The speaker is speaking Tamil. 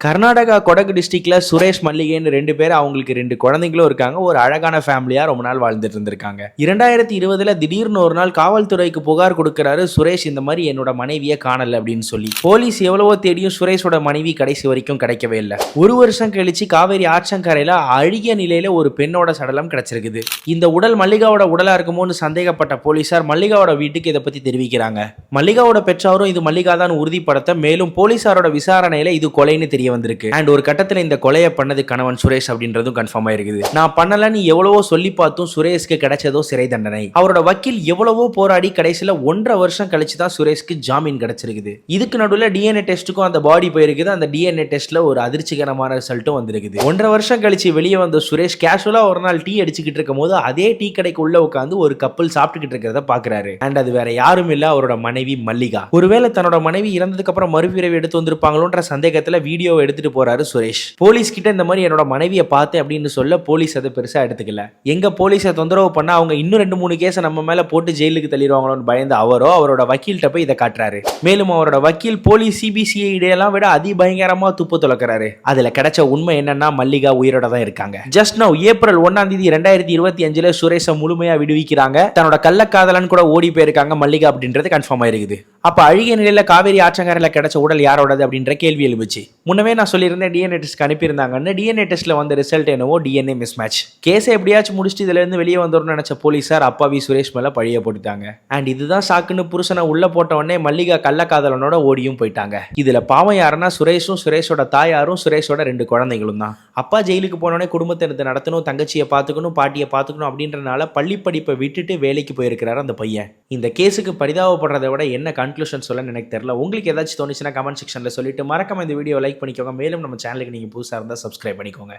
கர்நாடகா கொடகு டிஸ்ட்ரிக்ட்ல சுரேஷ் மல்லிகைன்னு 2 பேர், அவங்களுக்கு 2 குழந்தைங்களும் இருக்காங்க. ஒரு அழகான ஃபேமிலியா ரொம்ப நாள் வாழ்ந்துட்டு இருந்திருக்காங்க. 2020ல திடீர்னு ஒரு நாள் காவல்துறைக்கு புகார் கொடுக்கிறாரு சுரேஷ், இந்த மாதிரி என்னோட மனைவியை காணல அப்படின்னு சொல்லி. போலீஸ் எவ்வளவோ தேடியும் சுரேஷோட மனைவி கடைசி வரைக்கும் கிடைக்கவே இல்லை. ஒரு வருஷம் கழிச்சு காவேரி ஆற்றங்கரையில அழுகிய நிலையில ஒரு பெண்ணோட சடலம் கிடைச்சிருக்குது. இந்த உடல் மல்லிகாவோட உடலா இருக்குமோன்னு சந்தேகப்பட்ட போலீசார் மல்லிகாவோட வீட்டுக்கு இதை பத்தி தெரிவிக்கிறாங்க. மல்லிகாவோட பெற்றோரும் இது மல்லிகா தான் உறுதிப்படுத்த, மேலும் போலீசாரோட விசாரணையில இது கொலைன்னு தெரிய வந்திருக்கு. அண்ட் ஒரு கட்டத்துல இந்த கொலையை பண்ணது கணவன் சுரேஷ் அப்படின்றதும் கன்ஃபார்ம் ஆயிருக்குது. நான் பண்ணலன்னு எவ்வளவோ சொல்லி பார்த்தும் சுரேஷ்க்கு கிடைச்சதோ சிறை தண்டனை. அவரோட வக்கீல் எவ்வளவோ போராடி கடைசியில 1.5 வருஷம் கழிச்சு தான் சுரேஷ்க்கு ஜாமீன் கிடைச்சிருக்குது. இதுக்கு நடுவில் டிஎன்ஏ டெஸ்ட்டுக்கும் அந்த பாடி போயிருக்குது. அந்த டிஎன்ஏ டெஸ்ட்ல ஒரு அதிர்ச்சிகரமான ரிசல்ட்டும் வந்திருக்குது. 1.5 வருஷம் கழிச்சு வெளியே வந்த சுரேஷ் கேஷுவலா ஒரு நாள் டீ அடிச்சுக்கிட்டு இருக்கும் போது அதே டீ கடைக்கு உள்ள உட்காந்து ஒரு கப்பல் சாப்பிட்டுக்கிட்டு இருக்கிறத பாக்குறாரு. அண்ட் அது வேற யாரும் இல்ல, அவரோட மனைவி மல்லிகா. ஒருவேளை தன்னோட மனைவி இறந்ததுக்கு அப்புறம் மறுபிறவி எடுத்து வந்திருப்பாங்களோன்ற சந்தேகத்துல வீடியோ எடுத்துட்டு போறாரு சுரேஷ். போலீஸ் கிட்ட இந்த மாதிரி என்னோட மனைவியை பார்த்தேன் அப்படின்னு சொல்ல போலீஸ் அதை பெருசா எடுத்துக்கல. எங்க போலீஸை தொந்தரவு பண்ணா அவங்க இன்னும் 2-3 கேஸை நம்ம மேல போட்டு ஜெயிலுக்கு தள்ளிடுவாங்களோன்னு பயந்து அவரோ அவரோட வக்கீல்கிட்ட போய் இதை காட்டுறாரு. மேலும் அவரோட வக்கீல் போலீஸ் சிபிசிஐடி எல்லாம் விட அதிபயங்கரமா துப்பு துளக்குறாரு. அதுல கிடைச்ச உண்மை என்னன்னா மல்லிகா உயிரோட தான் இருக்காங்க. ஜஸ்ட் நவ் ஏப்ரல் 1ஆம் தேதி 2025 சுரேஷை முழுமையா விடுவிக்கிறாங்க. தன்னோட கள்ளக்காதலன் கூட ஓடி போயிருக்காங்க மல்லிகா அப்படின்றது கன்ஃபார்ம் ஆயிருக்குது. அப்ப அழுகிய நிலையில காவேரி ஆற்றங்கரையில கிடைச்ச உடல் யாரோடது அப்படின்ற கேள்வி எழுந்துச்சு. முன்னமே நான் சொல்லியிருந்தேன் டிஎன்ஏ டெஸ்ட் அனுப்பியிருந்தாங்கன்னு. டிஎன்ஏ டெஸ்ட்ல வந்த ரிசல்ட் என்னவோ டிஎன்ஏ மிஸ் மேட்ச். கேஸை எப்படியாச்சும் முடிச்சுட்டு இதுல இருந்து வெளியே வந்தோம்னு நினைச்ச போலீசார் அப்பாவி சுரேஷ் மேல பழிய போட்டுட்டாங்க. அண்ட் இதுதான் சாக்குன்னு புருஷனை உள்ள போட்ட உடனே மல்லிகா கள்ளக்காதலனோட ஓடியும் போயிட்டாங்க. இதுல பாவம் யாருன்னா சுரேஷும் சுரேஷோட தாயாரும் சுரேஷோட 2 குழந்தைகளும் தான். அப்பா ஜெயிலுக்கு போனோடனே குடும்பத்தை நடத்தணும், தங்கச்சியை பார்த்துக்கணும், பாட்டியை பார்த்துக்கணும் அப்படின்றனால பள்ளி படிப்பை விட்டுட்டு வேலைக்கு போயிருக்கிறாரு அந்த பையன். இந்த கேஸுக்கு பரிதாபப்படுறதை விட என்ன கன்க்ளூஷன் சொல்ல எனக்கு தெரியல. உங்களுக்கு ஏதாச்சும் தோணுச்சுன்னா கமெண்ட் செக்ஷன்ல சொல்லிட்டு மறக்காம இந்த வீடியோ லைக் பண்ணிக்கோங்க. மேலும் நம்ம சேனலுக்கு நீங்க புதுசா இருந்தா சப்ஸ்கிரைப் பண்ணிக்கோங்க.